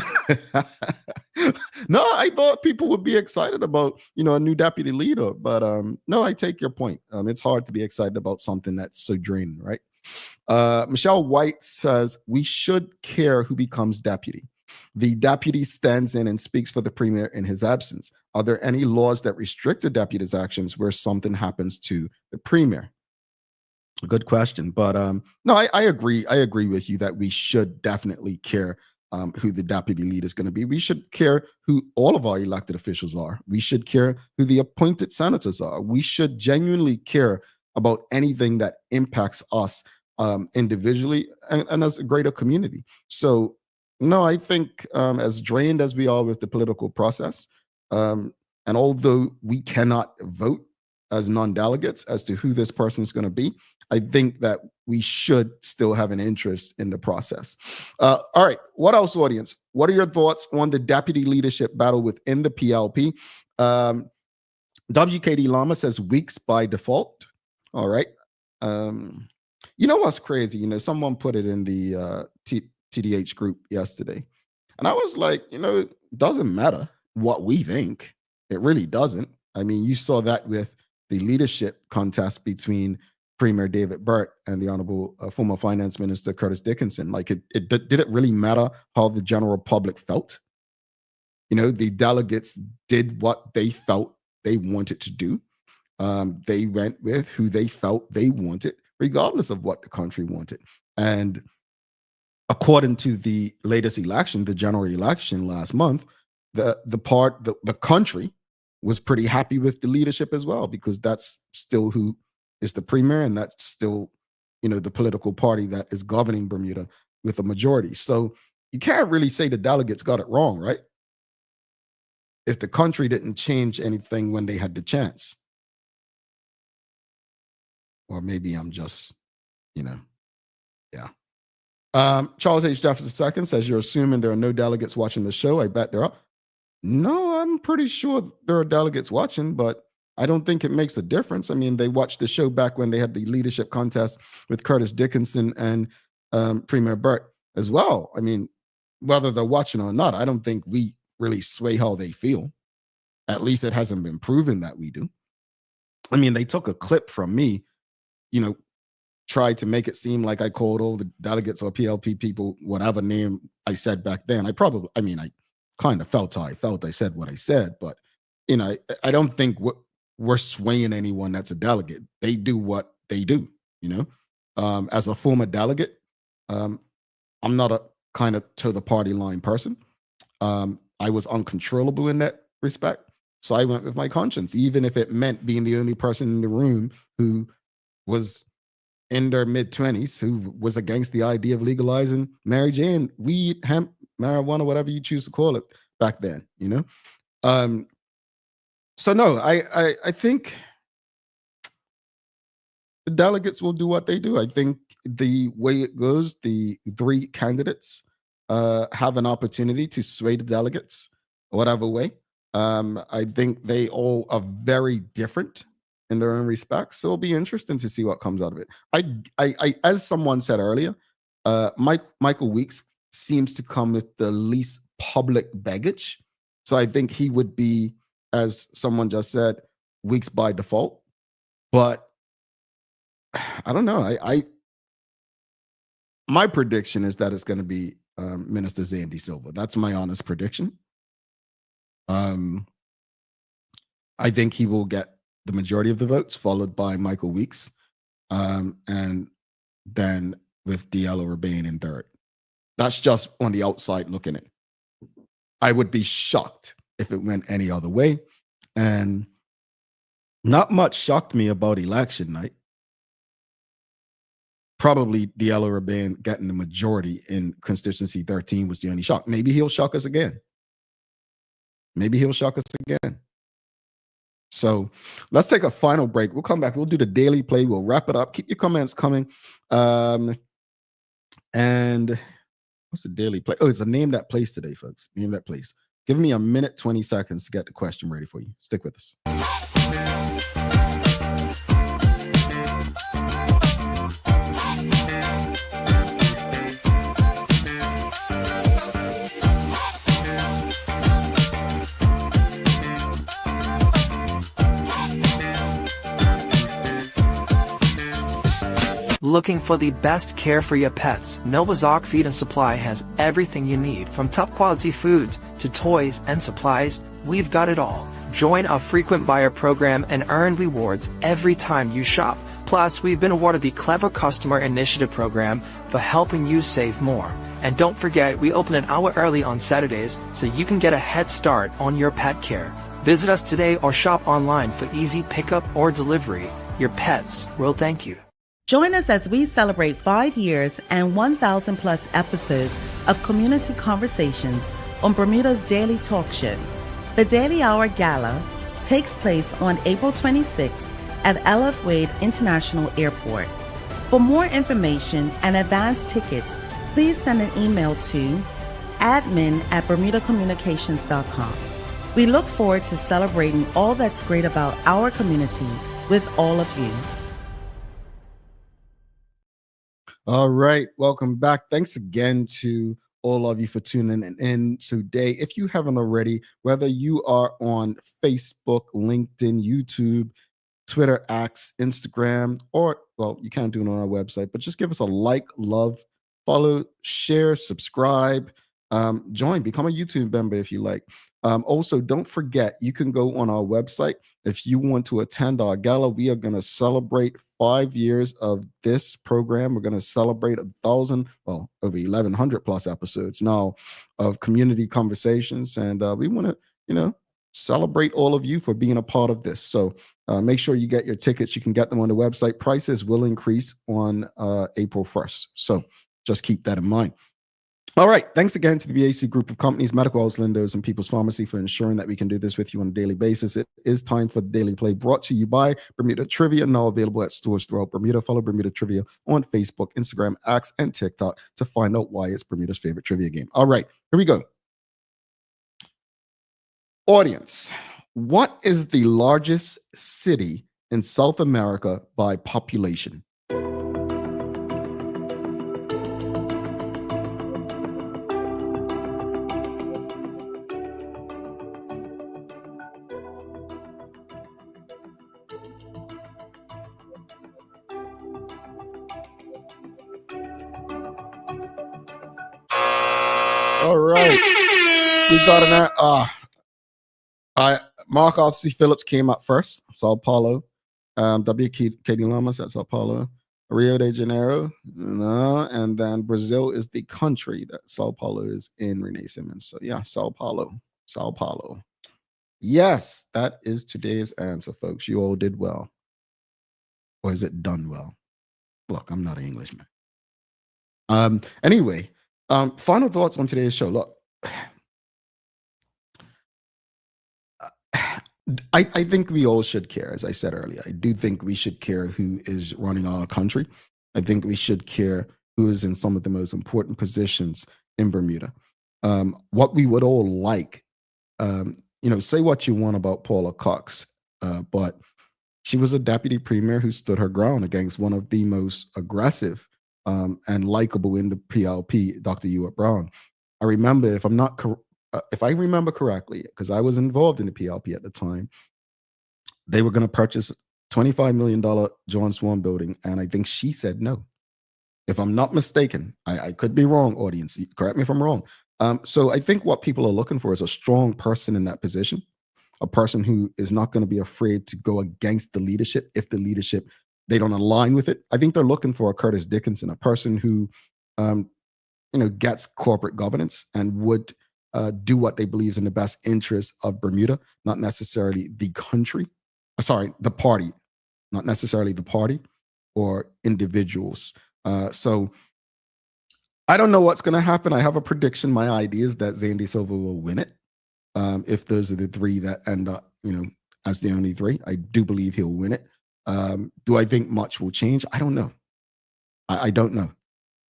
No, I thought people would be excited about, a new deputy leader. But no, I take your point. It's hard to be excited about something that's so draining, right? Michelle White says, we should care who becomes deputy. The deputy stands in and speaks for the premier in his absence. Are there any laws that restrict the deputy's actions where something happens to the premier? Good question. But no, I agree. I agree with you that we should definitely care who the deputy leader is going to be. We should care who all of our elected officials are. We should care who the appointed senators are. We should genuinely care about anything that impacts us individually and as a greater community. So no, I think as drained as we are with the political process, and although we cannot vote as non-delegates as to who this person is going to be, I think that we should still have an interest in the process. All right. What else, audience? What are your thoughts on the deputy leadership battle within the PLP? WKD Lama says Weeks by default. All right. You know what's crazy? You know, someone put it in the TDH group yesterday. And I was like, you know, it doesn't matter what we think. It really doesn't. I mean, you saw that with the leadership contest between Premier David Burt and the Honorable former Finance Minister Curtis Dickinson. Like, did it really matter how the general public felt? You know, the delegates did what they felt they wanted to do. They went with who they felt they wanted, regardless of what the country wanted. And according to the latest election, the general election last month, the country was pretty happy with the leadership as well, because that's still who is the premier, and that's still, you know, the political party that is governing Bermuda with a majority. So you can't really say the delegates got it wrong, right? If the country didn't change anything when they had the chance. Or maybe I'm just, you know, yeah. Charles H. Jefferson II says, you're assuming there are no delegates watching the show. I bet there are. No, I'm pretty sure there are delegates watching, but I don't think it makes a difference. I mean, they watched the show back when they had the leadership contest with Curtis Dickinson and Premier Burt as well. I mean, whether they're watching or not, I don't think we really sway how they feel. At least it hasn't been proven that we do. I mean, they took a clip from me, you know, tried to make it seem like I called all the delegates or PLP people whatever name I said back then. I kind of felt how I felt. I said what I said, but, you know, I don't think we're swaying anyone that's a delegate. They do what they do, you know. As a former delegate, I'm not a kind of to the party line person. I was uncontrollable in that respect. So I went with my conscience, even if it meant being the only person in the room who was in their mid-20s, who was against the idea of legalizing Mary Jane, weed, hemp, marijuana, whatever you choose to call it back then, you know? So no, I think the delegates will do what they do. I think the way it goes, the three candidates have an opportunity to sway the delegates whatever way. I think they all are very different in their own respects. So it'll be interesting to see what comes out of it. I as someone said earlier, Michael Weeks seems to come with the least public baggage. So I think he would be, as someone just said, Weeks by default. But I don't know. My prediction is that it's going to be Minister Zandy Silva. That's my honest prediction. I think he will get the majority of the votes, followed by Michael Weeks, and then with Diallo Urbane in third. That's just on the outside looking in. I would be shocked if it went any other way. And not much shocked me about election night. Probably Diallo Urbane getting the majority in constituency 13 was the only shock. Maybe he'll shock us again. So let's take a final break. We'll come back. We'll do the daily play. We'll wrap it up. Keep your comments coming. And what's the daily play? Oh, it's a name that place today, folks. Name that place. Give me a minute, 20 seconds to get the question ready for you. Stick with us. Looking for the best care for your pets? Nova's Ark Feed and Supply has everything you need, from top quality foods to toys and supplies. We've got it all. Join our frequent buyer program and earn rewards every time you shop. Plus, we've been awarded the Clever Customer Initiative program for helping you save more. And don't forget, we open an hour early on Saturdays so you can get a head start on your pet care. Visit us today or shop online for easy pickup or delivery. Your pets will thank you. Join us as we celebrate 5 years and 1,000 plus episodes of community conversations on Bermuda's daily talk show. The Daily Hour Gala takes place on April 26th at LF Wade International Airport. For more information and advance tickets, please send an email to admin@bermudacommunications.com. We look forward to celebrating all that's great about our community with all of you. All right, welcome back. Thanks again to all of you for tuning in today. If you haven't already, whether you are on Facebook, LinkedIn, YouTube, Twitter, X, Instagram, or, well, you can't do it on our website, but just give us a like, love, follow, share, subscribe, join, become a YouTube member if you like. Also, don't forget, you can go on our website. If you want to attend our gala, we are going to celebrate 5 years of this program. We're going to celebrate 1,000, well, over 1,100 plus episodes now of community conversations. And we want to, celebrate all of you for being a part of this. So make sure you get your tickets. You can get them on the website. Prices will increase on April 1st. So just keep that in mind. All right. Thanks again to the BAC group of companies, Medical House Lindos, and People's Pharmacy for ensuring that we can do this with you on a daily basis. It is time for the Daily Play, brought to you by Bermuda Trivia, now available at stores throughout Bermuda. Follow Bermuda Trivia on Facebook, Instagram, X, and TikTok to find out why it's Bermuda's favorite trivia game. All right. Here we go. Audience, what is the largest city in South America by population? All right. We got an Mark Arthur C. Phillips came up first, Sao Paulo. W.K.D. Lamas at Sao Paulo. Rio de Janeiro, no. And then Brazil is the country that Sao Paulo is in, Renee Simmons. So yeah, Sao Paulo. Sao Paulo. Yes, that is today's answer, folks. You all did well. Or is it done well? Look, I'm not an Englishman. Anyway, final thoughts on today's show. Look, I think we all should care, as I said earlier. I do think we should care who is running our country. I think we should care who is in some of the most important positions in Bermuda. What we would all like, say what you want about Paula Cox, but she was a deputy premier who stood her ground against one of the most aggressive and likable in the PLP, Dr. Ewart Brown. I remember, if I remember correctly, because I was involved in the PLP at the time, they were going to purchase $25 million John Swan building, and I think she said no. If I'm not mistaken, I could be wrong, audience. Correct me if I'm wrong. So I think what people are looking for is a strong person in that position, a person who is not going to be afraid to go against the leadership if the leadership, they don't align with it. I think they're looking for a Curtis Dickinson, a person who, gets corporate governance and would do what they believe is in the best interest of Bermuda, not necessarily the country. The party, not necessarily the party or individuals. So I don't know what's going to happen. I have a prediction. My idea is that Zandy Silva will win it. If those are the three that end up, as the only three, I do believe he'll win it. Do I think much will change? I don't know. I don't know.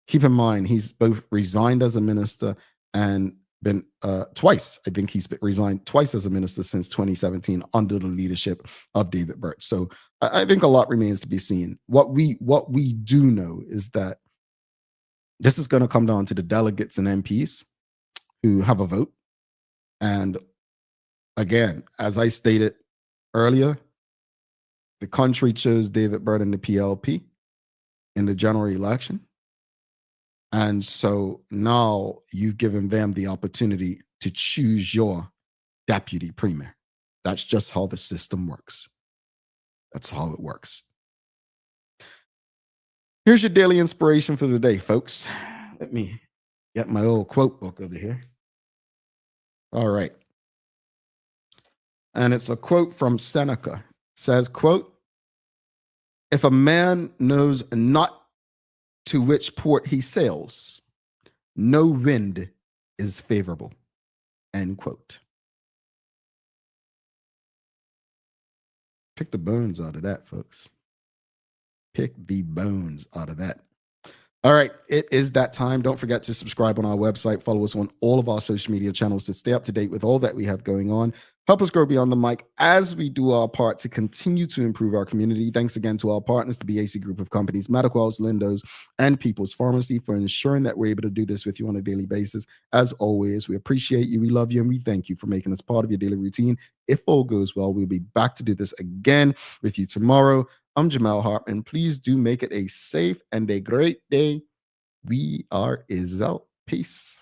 Keep in mind, he's both resigned as a minister and been twice. I think he's been resigned twice as a minister since 2017 under the leadership of David Burt. So I think a lot remains to be seen. What we do know is that this is going to come down to the delegates and MPs who have a vote. And again, as I stated earlier, the country chose David Burt and the PLP in the general election. And so now you've given them the opportunity to choose your deputy premier. That's just how the system works. That's how it works. Here's your daily inspiration for the day, folks. Let me get my old quote book over here. All right. And it's a quote from Seneca. It says, quote, "If a man knows not to which port he sails, no wind is favorable," end quote. Pick the bones out of that, folks. Pick the bones out of that. All right, it is that time. Don't forget to subscribe on our website. Follow us on all of our social media channels to stay up to date with all that we have going on. Help us grow beyond the mic as we do our part to continue to improve our community. Thanks again to our partners, the BAC Group of Companies, Medical House, Lindos, and People's Pharmacy for ensuring that we're able to do this with you on a daily basis. As always, we appreciate you, we love you, and we thank you for making us part of your daily routine. If all goes well, we'll be back to do this again with you tomorrow. I'm Jamal Hartman. Please do make it a safe and a great day. We are out. Peace.